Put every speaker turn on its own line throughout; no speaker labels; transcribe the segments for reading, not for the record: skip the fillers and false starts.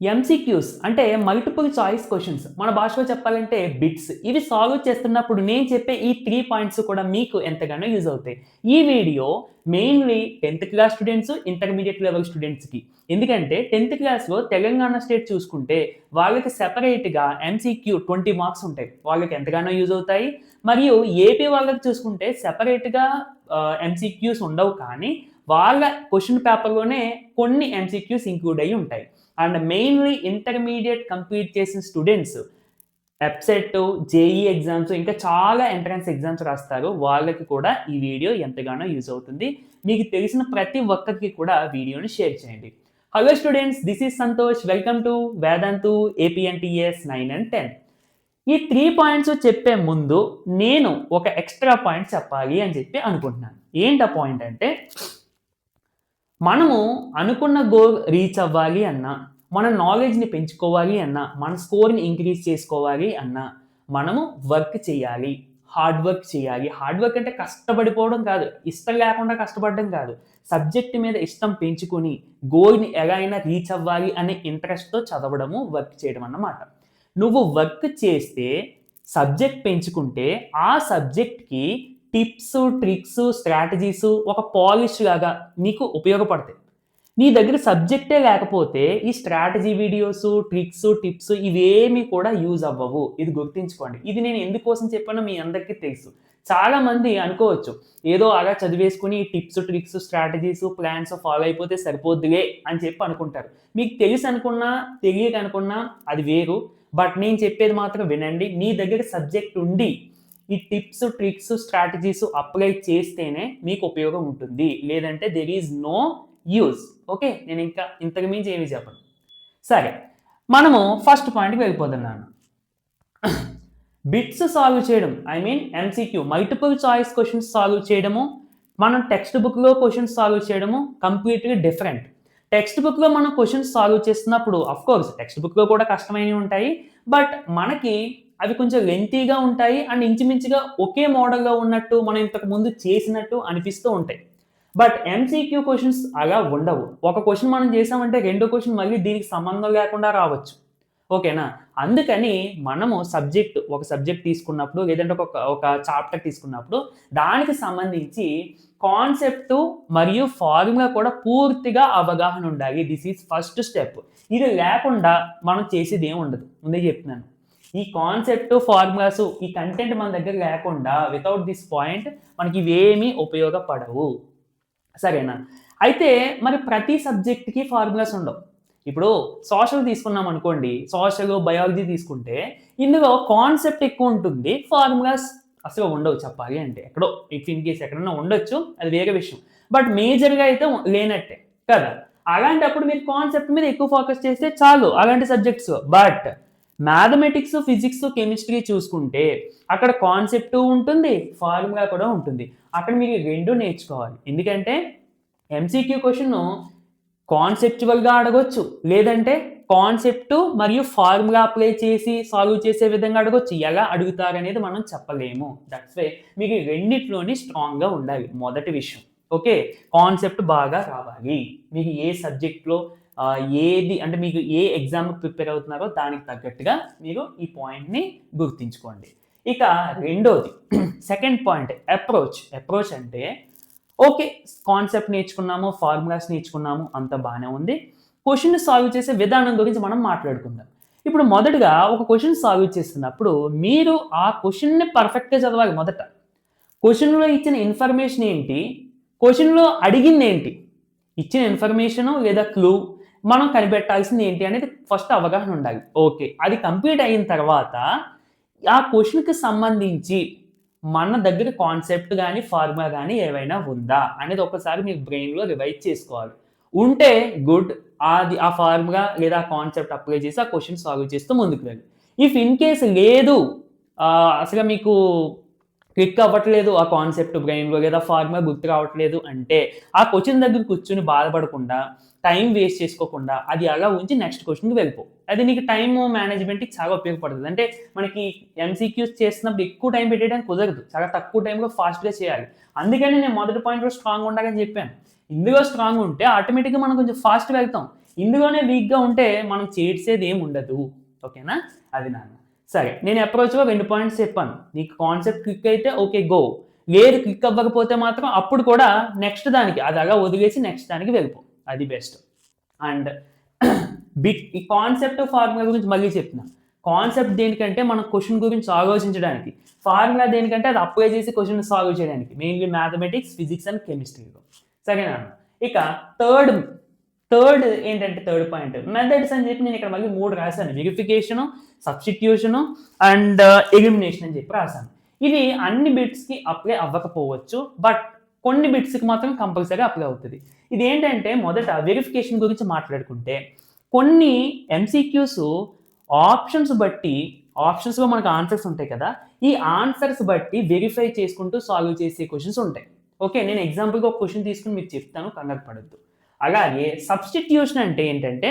MCQs అంటే multiple choice questions. మన భాషలో చెప్పాలంటే బిట్స్. ఇవి సాల్వ్ చేస్తున్నప్పుడు నేను చెప్పే ఈ 3 పాయింట్స్ కూడా మీకు ఎంతగానో యూజ్ అవుతాయి. ఈ వీడియో మెయిన్‌లీ 10థ్ క్లాస్ స్టూడెంట్స్, ఇంటర్మీడియేట్ లెవెల్ స్టూడెంట్స్‌కి. ఎందుకంటే 10థ్ క్లాస్‌లో తెలంగాణ స్టేట్ చూసుకుంటే వాళ్ళకి సెపరేట్‌గా ఎంసీక్యూ 20 మార్క్స్ ఉంటాయి. వాళ్ళకి ఎంతగానో యూజ్ అవుతాయి. మరియు ఏపీ వాళ్ళకి చూసుకుంటే సెపరేట్‌గా ఎంసీక్యూస్ ఉండవు కానీ వాళ్ళ క్వెషన్ పేపర్‌లోనే కొన్ని ఎంసీక్యూస్ ఇంక్లూడ్ అయ్యి ఉంటాయి. అండ్ మెయిన్‌లీ ఇంటర్మీడియేట్ కంప్లీట్ చేసిన స్టూడెంట్స్ ఎబ్సెట్, జేఈఈ ఎగ్జామ్స్ ఇంకా చాలా ఎంట్రన్స్ ఎగ్జామ్స్ రాస్తారు. వాళ్ళకి కూడా ఈ వీడియో ఎంతగానో యూజ్ అవుతుంది. మీకు తెలిసిన ప్రతి ఒక్కరికి కూడా వీడియోని షేర్ చేయండి. Hello students, this is Santosh. Welcome to Vedantu APNTS 9 and 10. ఈ 3 పాయింట్స్ చెప్పే ముందు నేను ఒక ఎక్స్‌ట్రా పాయింట్ చెప్పాలి అని చెప్పి అనుకుంటున్నాను. ఏంటా పాయింట్ అంటే మనము అనుకున్న గోల్ రీచ్ అవ్వాలి అన్నా, మన నాలెడ్జ్‌ని పెంచుకోవాలి అన్నా, మన స్కోర్‌ని ఇంక్రీజ్ చేసుకోవాలి అన్నా, మనము వర్క్ చేయాలి. హార్డ్ వర్క్ చేయాలి. హార్డ్ వర్క్ అంటే కష్టపడిపోవడం కాదు. ఇష్టం లేకుండా కష్టపడడం కాదు. సబ్జెక్ట్ మీద ఇష్టం పెంచుకొని, గోల్‌ని ఎలా అయినా రీచ్ అవ్వాలి అనే ఇంట్రెస్ట్‌తో చదవడము, వర్క్ చేయడం అన్నమాట. నువ్వు వర్క్ చేస్తే, సబ్జెక్ట్ పెంచుకుంటే, ఆ సబ్జెక్ట్‌కి టిప్స్, ట్రిక్స్, స్ట్రాటజీస్ ఒక పాలిష్ లాగా నీకు ఉపయోగపడతాయి. నీ దగ్గర సబ్జెక్టే లేకపోతే ఈ స్ట్రాటజీ వీడియోస్, ట్రిక్స్, టిప్స్ ఇవేమి కూడా యూజ్ అవ్వవు. ఇది గుర్తుంచుకోండి. ఇది నేను ఎందుకోసం చెప్పానో మీ అందరికీ తెలుసు. చాలామంది అనుకోవచ్చు, ఏదో అలా చదివేసుకొని tips, tricks, strategies, plans follow అయిపోతే సరిపోద్దిలే అని చెప్పి అనుకుంటారు. మీకు తెలుసు అనుకున్నా, తెలియక అనుకున్నా అది వేరు. బట్ నేను చెప్పేది మాత్రం వినండి. నీ దగ్గర సబ్జెక్ట్ ఉండి ఈ టిప్స్, ట్రిక్స్, స్ట్రాటజీస్ అప్లై చేస్తేనే మీకు ఉపయోగం ఉంటుంది. లేదంటే there is no use. Okay. నేను ఇంకా ఇంతకు మించి ఏమి చెప్పను. సరే. మనము ఫస్ట్ పాయింట్‌కి వెళ్ళిపోతున్నాను. బిట్స్ సాల్వ్ చేయడం. I mean MCQ multiple choice questions solve చేయడము, మనం టెక్స్ట్ బుక్‌లో క్వెషన్స్ సాల్వ్ చేయడము కంప్లీట్‌లీ డిఫరెంట్. టెక్స్ట్ బుక్‌లో మనం క్వెషన్స్ సాల్వ్ చేస్తున్నప్పుడు ఆఫ్‌కోర్స్ టెక్స్ట్ బుక్‌లో కూడా కష్టమైనవి ఉంటాయి. బట్ మనకి అవి కొంచెం లెంతీగా ఉంటాయి. అండ్ ఇంచుమించుగా ఒకే మోడల్‌లో ఉన్నట్టు, మనం ఇంతకు ముందు చేసినట్టు అనిపిస్తూ ఉంటాయి. బట్ ఎంసీక్యూ క్వెషన్స్ అలా ఉండవు. ఒక క్వెషన్ మనం చేసామంటే రెండో క్వెషన్ మళ్ళీ దీనికి సంబంధం లేకుండా రావచ్చు. ఓకేనా? అందుకని మనము ఒక సబ్జెక్ట్ తీసుకున్నప్పుడు లేదంటే ఒక చాప్టర్ తీసుకున్నప్పుడు దానికి సంబంధించి కాన్సెప్ట్ మరియు ఫార్ములా కూడా పూర్తిగా అవగాహన ఉండాలి. This is first step. ఇది లేకుండా మనం చేసేది ఏమి ఉండదు. ముందే చెప్తున్నాను. ఈ కాన్సెప్ట్, ఫార్ములాస్, ఈ కంటెంట్ మన దగ్గర లేకుండా వితౌట్ దిస్ పాయింట్ మనకి ఇవేమీ ఉపయోగపడవు. సరేనా? అయితే మరి ప్రతి సబ్జెక్ట్‌కి ఫార్ములాస్ ఉండవు. ఇప్పుడు సోషల్ తీసుకున్నామనుకోండి. సోషల్, బయాలజీ తీసుకుంటే ఇందులో కాన్సెప్ట్ ఎక్కువుంటుంది. ఫార్ములాస్ అసలు ఉండవు చెప్పాలి అంటే. ఎక్కడో ఇఫ్ ఇన్ కేస్ ఎక్కడన్నా ఉండొచ్చు. అది వేరే విషయం. బట్ మేజర్‌గా అయితే లేనట్టే కదా! అలాంటప్పుడు మీరు కాన్సెప్ట్ మీద ఎక్కువ ఫోకస్ చేస్తే చాలు అలాంటి సబ్జెక్ట్స్‌లో. బట్ మ్యాథమెటిక్స్, ఫిజిక్స్, కెమిస్ట్రీ చూసుకుంటే అక్కడ కాన్సెప్టు ఉంటుంది. ఫార్ములా కూడా ఉంటుంది. అక్కడ మీరు 2 నేర్చుకోవాలి. ఎందుకంటే ఎంసీక్యూ క్వెషన్‌ను కాన్సెప్చువల్‌గా అడగొచ్చు. లేదంటే కాన్సెప్ట్ మరియు ఫార్ములా అప్లై చేసి సాల్వ్ చేసే విధంగా అడగొచ్చు. ఎలా అడుగుతారనేది మనం చెప్పలేము. దట్స్ వై మీకు రెండిట్లోని స్ట్రాంగ్‌గా ఉండాలి. మొదటి విషయం. ఓకే. కాన్సెప్ట్ బాగా రావాలి. మీకు ఏ సబ్జెక్ట్‌లో ఏది అంటే మీకు ఏ ఎగ్జామ్‌కి ప్రిపేర్ అవుతున్నారో దానికి తగ్గట్టుగా మీరు ఈ పాయింట్‌ని గుర్తుంచుకోండి. ఇక రెండోది సెకండ్ పాయింట్ అప్రోచ్. అప్రోచ్ అంటే ఓకే. కాన్సెప్ట్ నేర్చుకున్నాము, ఫార్ములాస్ నేర్చుకున్నాము అంతా బానే ఉంది. క్వెషన్‌ని సాల్వ్ చేసే విధానం గురించి మనం మాట్లాడుకుందాం. ఇప్పుడు మొదటగా ఒక క్వెషన్ సాల్వ్ చేస్తున్నప్పుడు మీరు ఆ క్వెషన్‌ని పర్ఫెక్ట్‌గా చదవాలి మొదట. క్వెషన్‌లో ఇచ్చిన ఇన్ఫర్మేషన్ ఏంటి? క్వెషన్‌లో అడిగిందేంటి? ఇచ్చిన ఇన్ఫర్మేషను లేదా క్లూ మనం కనిపెట్టాల్సింది ఏంటి అనేది ఫస్ట్ అవగాహన ఉండాలి. ఓకే. అది కంప్లీట్ అయిన తర్వాత ఆ క్వెషన్‌కి సంబంధించి మన దగ్గర కాన్సెప్ట్ గాని, ఫార్ములా గాని ఏవైనా ఉందా? అనేది ఒక్కసారి మీరు బ్రెయిన్‌లో రివైజ్ చేసుకోవాలి. ఉంటే గుడ్. ఆ ఫార్ములా లేదా ఆ కాన్సెప్ట్ అప్లై చేసి ఆ క్వెషన్ సాల్వ్ చేస్తూ ముందుకు వెళ్ళు. ఇఫ్ ఇన్ కేస్ లేదు అసలు మీకు క్లిక్ అవ్వట్లేదు ఆ కాన్సెప్ట్ బ్రెయిన్‌లో లేదా ఫార్ములా గుర్తు రావట్లేదు అంటే, ఆ క్వెషన్ దగ్గర కూర్చొని బాధపడకుండా, టైమ్ వేస్ట్ చేసుకోకుండా అది అలా ఉంచి నెక్స్ట్ క్వెషన్‌కి వెళ్ళిపో. అది నీకు టైము మేనేజ్‌మెంట్‌కి చాలా ఉపయోగపడుతది. అంటే మనకి ఎంసీక్యూస్ చేస్తున్నప్పుడు ఎక్కువ టైం పెట్టేయడానికి కుదరదు. చాలా తక్కువ టైంలో ఫాస్ట్‌గా చేయాలి. అందుకని నేను మొదటి పాయింట్‌లో స్ట్రాంగ్‌గా ఉండాలని చెప్పాను. ఇందులో స్ట్రాంగ్ ఉంటే ఆటోమేటిక్‌గా మనం కొంచెం ఫాస్ట్‌గా వెళ్తాం. ఇందులోనే వీక్గా ఉంటే మనం చేసేది ఏమి ఉండదు. ఓకేనా? అది నాన్న. సరే, నేను అప్రోచ్‌గా 2 పాయింట్స్ చెప్పాను. నీకు కాన్సెప్ట్ క్లిక్ అయితే ఓకే గో. లేదు క్లిక్ అవ్వకపోతే మాత్రం అప్పుడు కూడా నెక్స్ట్ దానికి అది అలా వదిలేసి నెక్స్ట్ దానికి వెళ్ళిపో. అది బెస్ట్. అండ్ ఈ కాన్సెప్ట్ ఫార్ములా గురించి మళ్ళీ చెప్తున్నా. కాన్సెప్ట్ దేనికంటే మన క్వెషన్ గురించి ఆలోచించడానికి. ఫార్ములా దేనికంటే అది అప్లై చేసి క్వెషన్ సాల్వ్ చేయడానికి. మెయిన్‌లీ మ్యాథమెటిక్స్, ఫిజిక్స్ అండ్ కెమిస్ట్రీలో. సరేనా? ఇక థర్డ్ ఏంటంటే థర్డ్ పాయింట్ మెథడ్స్ అని చెప్పి నేను ఇక్కడ మళ్ళీ 3 రాశాను. వెరిఫికేషను, సబ్స్టిట్యూషను అండ్ ఎలిమినేషన్ అని చెప్పి రాశాను. ఇది అన్ని బిట్స్‌కి అప్లై అవ్వకపోవచ్చు. బట్ కొన్ని బిట్స్‌కి మాత్రం కంపల్సరీ అప్లై అవుతది. ఇదేంటంటే మొదట వెరిఫికేషన్ గురించి మాట్లాడుకుంటే కొన్ని ఎంసీక్యూస్ ఆప్షన్స్‌లో మనకు ఆన్సర్స్ ఉంటాయి కదా! ఈ ఆన్సర్స్ బట్టి వెరిఫై చేసుకుంటూ సాల్వ్ చేసే క్వెషన్స్ ఉంటాయి. ఓకే. నేను ఎగ్జాంపుల్‌గా ఒక క్వెషన్ తీసుకొని మీకు చెప్తాను, కంగారు పడొద్దు. అలాగే సబ్స్టిట్యూషన్ అంటే ఏంటంటే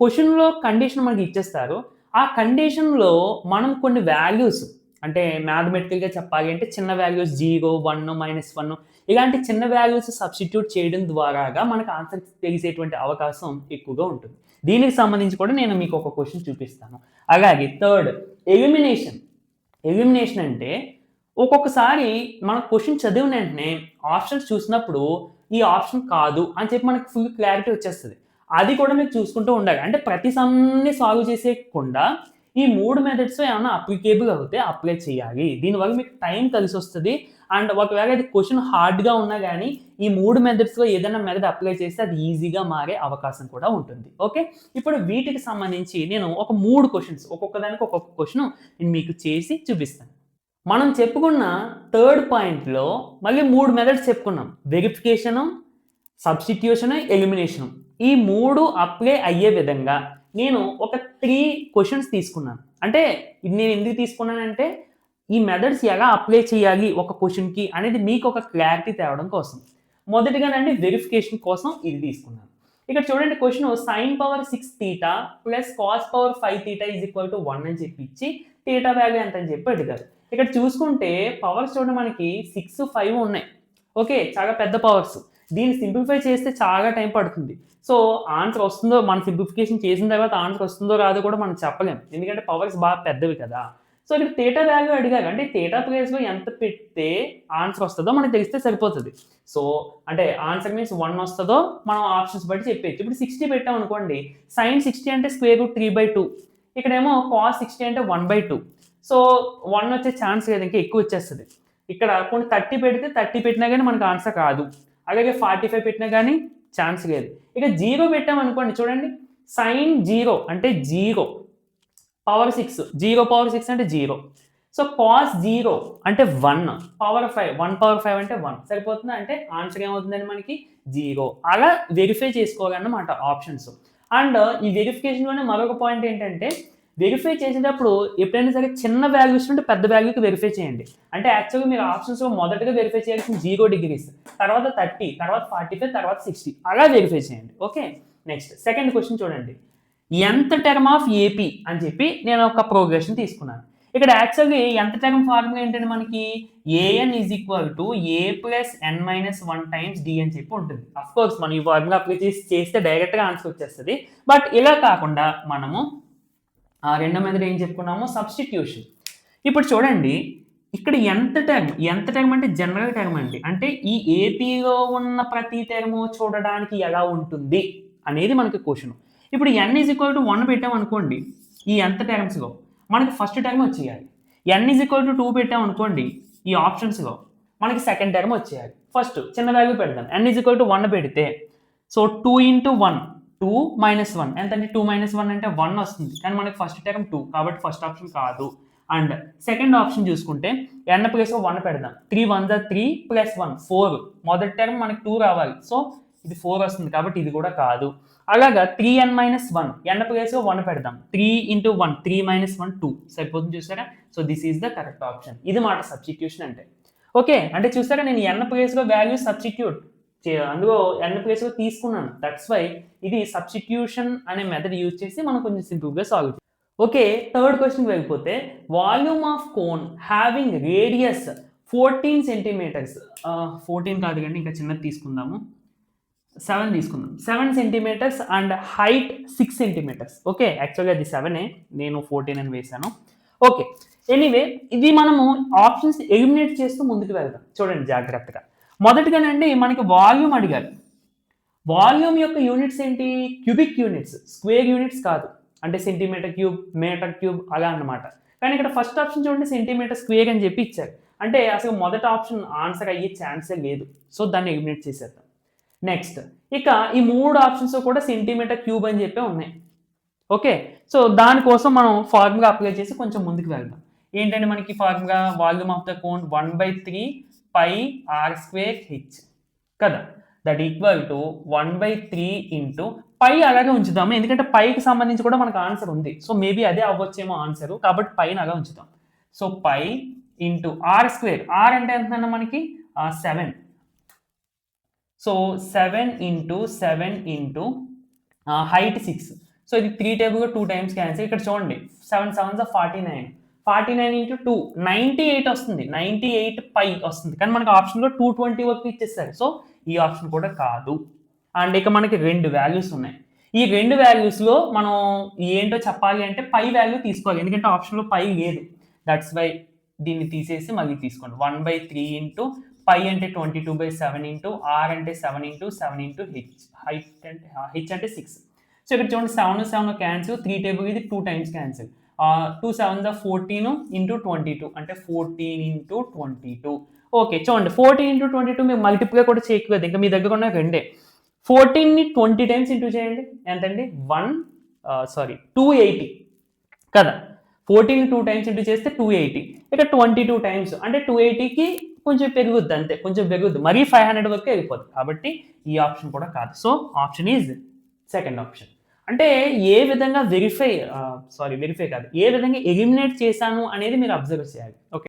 క్వెషన్‌లో కండిషన్ మనకి ఇచ్చేస్తారు. ఆ కండిషన్‌లో మనం కొన్ని వాల్యూస్ అంటే మ్యాథమెటికల్‌గా చెప్పాలి అంటే చిన్న వాల్యూస్ 0, 1, -1 ఇలాంటి చిన్న వాల్యూస్ సబ్స్టిట్యూట్ చేయడం ద్వారాగా మనకు ఆన్సర్ తెలిసేటువంటి అవకాశం ఎక్కువగా ఉంటుంది. దీనికి సంబంధించి కూడా నేను మీకు ఒక క్వెషన్ చూపిస్తాను. అలాగే థర్డ్ ఎలిమినేషన్. ఎలిమినేషన్ అంటే ఒక్కొక్కసారి మనం క్వెషన్ చదివిన వెంటనే ఆప్షన్స్ చూసినప్పుడు ఈ ఆప్షన్ కాదు అని చెప్పి మనకు ఫుల్ క్లారిటీ వచ్చేస్తది. అది కూడా మీరు చూసుకుంటూ ఉండాలి. అంటే ప్రతి సమ్‌ని సాల్వ్ చేసేయకుండా ఈ 3 మెథడ్స్ ఏమన్నా అప్లికేబుల్ అవుతే అప్లై చేయాలి. దీనివల్ల మీకు టైం కలిసొస్తది. అండ్ ఒకవేళ ఇది క్వెషన్ హార్డ్‌గా ఉన్నా గానీ ఈ 3 మెథడ్స్‌లో ఏదైనా మెథడ్ అప్లై చేస్తే అది ఈజీగా మారే అవకాశం కూడా ఉంటుంది. ఓకే. ఇప్పుడు వీటికి సంబంధించి నేను ఒక 3 క్వెషన్స్ ఒక్కొక్క దానికి ఒక్కొక్క క్వెషన్ నేను మీకు చేసి చూపిస్తాను. మనం చెప్పుకున్న థర్డ్ పాయింట్‌లో మళ్ళీ 3 మెథడ్స్ చెప్పుకున్నాం. Verification, substitution, elimination. ఈ 3 అప్లై అయ్యే విధంగా నేను ఒక 3 క్వెషన్స్ తీసుకున్నాను. అంటే ఇది నేను ఎందుకు తీసుకున్నానంటే ఈ మెథడ్స్ ఎలా అప్లై చేయాలి ఒక క్వెషన్‌కి అనేది మీకు ఒక క్లారిటీ తేవడం కోసం. మొదటిగానండి వెరిఫికేషన్ కోసం ఇది తీసుకున్నాను. ఇక్కడ చూడండి question sin power 6 θ plus cos power 5 θ 1 అని చెప్పి ఇచ్చి θ వాల్యూ ఎంత అని చెప్పి అడిగారు. ఇక్కడ చూసుకుంటే పవర్స్ చూడండి మనకి 6, 5 ఉన్నాయి. ఓకే. చాలా పెద్ద పవర్స్. దీన్ని సింప్లిఫై చేస్తే చాలా టైం పడుతుంది. సో, ఆన్సర్ వస్తుందో మన సింప్లిఫికేషన్ చేసిన తర్వాత ఆన్సర్ వస్తుందో రాదో కూడా మనం చెప్పలేం. ఎందుకంటే పవర్స్ బాగా పెద్దవి కదా! సో, ఇక్కడ θ వాల్యూ అడిగారు. అంటే θ ప్లేస్‌లో ఎంత పెడితే ఆన్సర్ వస్తదో మనకు తెలిస్తే సరిపోతది. సో, అంటే ఆన్సర్ మీన్స్ 1 వస్తదో మనం ఆప్షన్స్ బట్టి చెప్పేయొచ్చు. ఇప్పుడు 60 పెట్టామనుకోండి. sin 60 అంటే స్క్వేర్ రూట్ 3/2. ఇక్కడేమో cos 60 అంటే 1/2. సో, 1 వచ్చే ఛాన్స్ లేదు. ఇంకా ఎక్కువ వచ్చేస్తది. ఇక్కడ పోనీ 30 పెడితే 30 పెట్టినా గానీ మనకు ఆన్సర్ రాదు. అలాగే 45 పెట్టినా గానీ ఛాన్స్ లేదు. ఇక 0 పెట్టామనుకోండి చూడండి. sin 0 అంటే 0 పవర్ 6. 0 పవర్ 6 అంటే 0. సో, cos 0 అంటే 1 పవర్ 5. 1 పవర్ 5 అంటే 1. సరిపోతుందా? అంటే ఆన్సర్ ఏమవుతుందండి మనకి 0. అలా వెరిఫై చేసుకోవాలన్నమాట ఆప్షన్స్. అండ్ ఈ వెరిఫికేషన్‌లోనే మరొక పాయింట్ ఏంటంటే వెరిఫై చేసేటప్పుడు ఎప్పుడైనా సరే చిన్న వాల్యూస్ నుండి పెద్ద వాల్యూకి వెరిఫై చేయండి. అంటే యాక్చువల్‌గా మీరు ఆప్షన్స్‌లో మొదటగా వెరిఫై చేయాల్సింది 0 డిగ్రీస్, తర్వాత 30, తర్వాత 45, తర్వాత 60 అలా వెరిఫై చేయండి. ఓకే. నెక్స్ట్ సెకండ్ క్వెషన్ చూడండి. nth టర్మ్ ఆఫ్ ఏపీ అని చెప్పి నేను ఒక ప్రోగ్రెషన్ తీసుకున్నాను. ఇక్కడ యాక్చువల్‌గా nth టర్మ్ ఫార్ములా ఏంటంటే మనకి an = a + n - 1 times d అని చెప్పి ఉంటుంది. ఆఫ్‌కోర్స్ మనం ఈ ఫార్ములా అప్లై చేస్తే డైరెక్ట్‌గా ఆన్సర్ వచ్చేస్తది. బట్ ఇలా కాకుండా మనము రెండో మెథడ్ ఏం చెప్పుకున్నామో సబ్స్టిట్యూషన్. ఇప్పుడు చూడండి ఇక్కడ nth టర్మ్ అంటే జనరల్ టర్మ్ అండి. అంటే ఈ ఏపీలో ఉన్న ప్రతి టర్మ్ చూడడానికి ఎలా ఉంటుంది అనేది మనకి క్వెషన్. ఇప్పుడు n = 1 పెట్టామనుకోండి ఈ nth టర్మ్స్‌లో మనకి ఫస్ట్ టర్మ్ వచ్చేయాలి. n = 2 పెట్టామనుకోండి ఈ ఆప్షన్స్‌లో మనకి సెకండ్ టర్మ్ వచ్చేయాలి. ఫస్ట్ చిన్న వాల్యూ పెడదాం. n = 1 పెడితే సో 2 × 1 2 - 1 ఎంతంటే 2 - 1 అంటే 1 వస్తుంది. కానీ మనకి ఫస్ట్ టర్మ్ 2 కాబట్టి ఫస్ట్ ఆప్షన్ కాదు. అండ్ సెకండ్ ఆప్షన్ చూసుకుంటే n ప్లేస్‌లో 1 పెడదాం. 3 × 1 = 3 + 1 4. మొదటి టర్మ్ మనకి 2 రావాలి. సో ఇది 4 వస్తుంది కాబట్టి ఇది కూడా కాదు. అలాగా 3n - 1 n ప్లేస్‌లో 1 పెడదాం. 3 × 1 3 - 1 2 సరిపోతుంది చూసారా? So this is the correct option. ఇది మాట సబ్స్టిట్యూషన్ అంటే. ఓకే. అంటే చూసారా నేను n ప్లేస్‌లో వాల్యూ సబ్స్టిట్యూట్ అందులో n ప్లేస్‌లో తీసుకున్నాను. దట్స్ వై ఇది సబ్స్టిట్యూషన్ అనే మెథడ్ యూజ్ చేసి మనం కొంచెం సింపుల్‌గా సాల్వ్ చేయాలి. ఓకే. థర్డ్ క్వెషన్‌కి వెళ్ళిపోతే volume of cone having radius 14 centimetres 14 కాదు కానీ ఇంకా చిన్నది తీసుకుందాము. 7 తీసుకుందాం. 7 centimetres and height 6 centimetres. Okay. యాక్చువల్‌గా అది 7 నేను 14 అని వేశాను. ఓకే. ఎనీవే ఇది మనము ఆప్షన్స్ ఎలిమినేట్ చేస్తూ ముందుకు వెళ్దాం. చూడండి జాగ్రత్తగా. మొదటిగానండి మనకి వాల్యూమ్ అడిగారు. వాల్యూమ్ యొక్క యూనిట్స్ ఏంటి? Cubic units. స్క్వేర్ యూనిట్స్ కాదు. అంటే సెంటీమీటర్ క్యూబ్, మీటర్ క్యూబ్ అలా అన్నమాట. కానీ ఇక్కడ ఫస్ట్ ఆప్షన్ చూడండి సెంటీమీటర్ స్క్వేర్ అని చెప్పి ఇచ్చారు. అంటే అసలు మొదటి ఆప్షన్ ఆన్సర్ అయ్యే ఛాన్సే లేదు. సో దాన్ని ఎలిమినేట్ చేసేద్దాం. నెక్స్ట్ ఇక ఈ 3 ఆప్షన్స్ కూడా సెంటీమీటర్ క్యూబ్ అని చెప్పే ఉన్నాయి. ఓకే. సో దానికోసం మనం ఫార్ములా అప్లై చేసి కొంచెం ముందుకు వెళ్దాం. ఏంటంటే మనకి formula volume of the cone 1/3 pi R square H కదా. That equal to 1/3 into pi అలాగే ఉంచుదాము. ఎందుకంటే పైకి సంబంధించి కూడా మనకు ఆన్సర్ ఉంది. సో మేబీ అదే అవ్వచ్చేమో ఆన్సర్. కాబట్టి పైన అలా ఉంచుదాం. So pi into r square. R అంటే ఎంత మనకి 7. So 7 into height 6. సో ఇది 3 టేబుల్గా 2 టైమ్స్ క్యాన్సిల్. ఇక్కడ చూడండి 7 7s 49. 49 ఇంటూ 2 98 వస్తుంది. 98 పై వస్తుంది. కానీ మనకు ఆప్షన్లో 220 వరకు ఇచ్చేస్తారు. సో ఈ ఆప్షన్ కూడా కాదు. అండ్ ఇక మనకి 2 వాల్యూస్ ఉన్నాయి. ఈ 2 వాల్యూస్లో మనం ఏంటో చెప్పాలి అంటే పై వాల్యూ తీసుకోవాలి. ఎందుకంటే ఆప్షన్లో పై లేదు. దట్స్ వై దీన్ని తీసేసి మళ్ళీ తీసుకోండి. 1/3 ఇంటూ పై అంటే 22/7 ఇంటూ ఆర్ అంటే 7 ఇంటూ హెచ్. హెచ్ అంటే 6. సో ఇక్కడ చూడండి 7 7 క్యాన్సిల్. 3 టేబుల్ ఇది 2 టైమ్స్ క్యాన్సిల్. 2 7s 14 ఇంటూ 22 అంటే 14 ఇంటూ 22. ఓకే చూడండి 14 ఇంటూ 22 మీరు మల్టిప్లై కూడా చేయకూడదు. ఇంకా మీ దగ్గర ఉన్న 2. 14ని 20 టైమ్స్ ఇంటూ చేయండి. ఎంతండి 280 కదా. 14 2 టైమ్స్ ఇంటూ చేస్తే 280. ఇక 22 టైమ్స్ అంటే 280కి కొంచెం పెరుగుద్ది అంతే. కొంచెం పెరుగుద్ది. మరీ 500 వరకు వెళ్ళిపోద్ది. కాబట్టి ఈ ఆప్షన్ కూడా కాదు. So option is second option. అంటే ఏ విధంగా వెరిఫై కాదు. ఏ విధంగా ఎలిమినేట్ చేశాను అనేది మీరు అబ్జర్వ్ చేయాలి. ఓకే.